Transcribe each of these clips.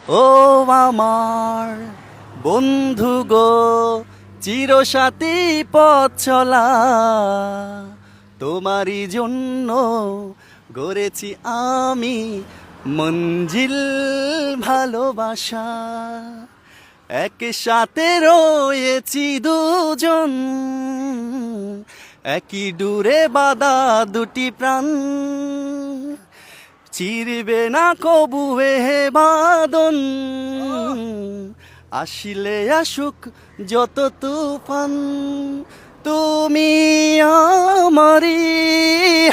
ও আমার বন্ধু গো, চিরসাথী পথ চলা, তোমারই জন্য গড়েছি আমি মঞ্জিল ভালোবাসা। একসাথে রয়েছি দুজন, একই ডুরে বাঁধা দুটি প্রাণ, চিরবে না কবুয়ে হে বাদন, আসিলে আসুক যত তুফান, তুমি আমারি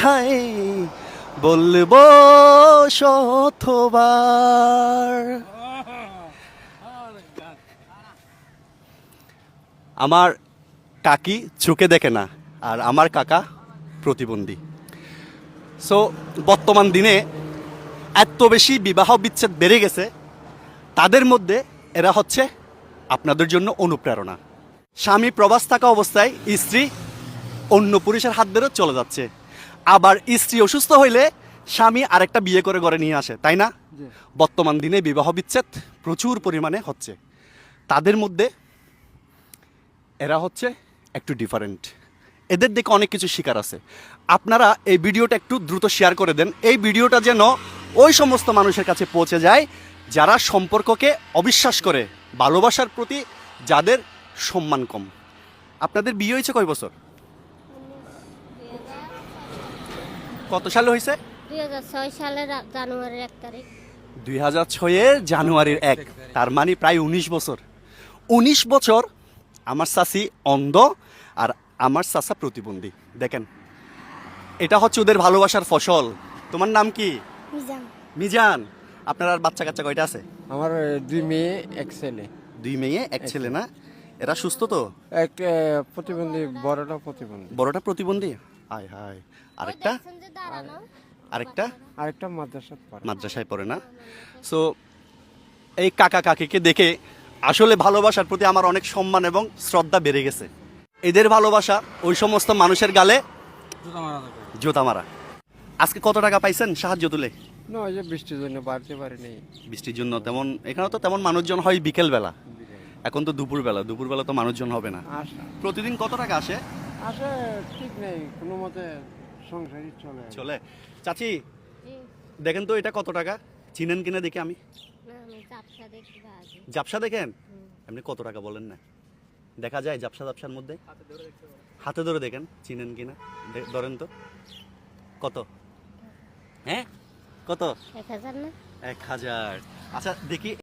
হায় বলবো শতবার। আমার কাকি চোখে দেখে না, আর আমার কাকা প্রতিবন্ধী। সো বর্তমান দিনে এত বেশি বিবাহ বিচ্ছেদ বেড়ে গেছে, তাদের মধ্যে এরা হচ্ছে আপনাদের জন্য অনুপ্রেরণা। স্বামী প্রবাস থাকা অবস্থায় স্ত্রী অন্য পুরুষের হাত ধরে চলে যাচ্ছে, আবার স্ত্রী অসুস্থ হইলে স্বামী আরেকটা বিয়ে করে ঘরে নিয়ে আসে, তাই না? বর্তমান দিনে বিবাহ বিচ্ছেদ প্রচুর পরিমাণে হচ্ছে। তাদের মধ্যে এরা হচ্ছে একটু ডিফারেন্ট, এদের দেখে অনেক কিছু শিকার আছে। আপনারা এই ভিডিওটা একটু দ্রুত শেয়ার করে দেন, এই ভিডিওটা যেন ওই সমস্ত মানুষের কাছে পৌঁছে যায় যারা সম্পর্ককে অবিশ্বাস করে, ভালোবাসার প্রতি যাদের সম্মান কম। আপনাদের বিয়ে হয়েছে কয় বছর? কত সালে হয়েছে? 2006 সালের জানুয়ারির 1 তারিখ। 2006 জানুয়ারির 1, তার মানে প্রায় 19 বছর। 19 বছর আমার চাচি অন্ধ আর আমার চাচা প্রতিবন্ধী। দেখেন, এটা হচ্ছে ওদের ভালোবাসার ফসল। তোমার নাম কি? মিজান। মিজান। আপনার আর বাচ্চা কাচ্চা কয়টা আছে? আমার 2 মেয়ে 1 ছেলে। 2 মেয়ে 1 ছেলে না? এরা সুস্থ তো? এক প্রতিবন্ধী, বড়টা প্রতিবন্ধী। বড়টা প্রতিবন্ধী? হায় হায়। আরেকটা? আরেকটা আরেকটা মাদ্রাসায় পড়ে। মাদ্রাসায় পড়ে না? সো এই কাকা কাকিকে দেখে আসলে ভালোবাসার প্রতি আমার অনেক সম্মান এবং শ্রদ্ধা বেড়ে গেছে। এদের ভালোবাসা ওই সমস্ত মানুষের গালে জুতা মারা। আজকে কত টাকা পাইছেন সাহায্য তুলে? না, ওই যে বৃষ্টির জন্য বাড়তে পারিনি। বৃষ্টির জন্য তেমন, এখানে তো তেমন মানুষজন হয় বিকেল বেলা, এখন তো দুপুরবেলা, দুপুরবেলা তো মানুষজন হবে না। প্রতিদিন কত টাকা আসে? আসে ঠিক নেই, কোনো মতে সংসারই চলে। চলে। চাচি দেখেন তো এটা কত টাকা, চিনেন কিনা দেখি আমি। জাপসা দেখেন? এমনি কত টাকা বলেন না, দেখা যায় জাপসা জাপসার মধ্যে? হাতে ধরে দেখেন চিনেন কিনা, ধরেন তো কত। হ্যাঁ কত? 1000 না? 1000। আচ্ছা দেখি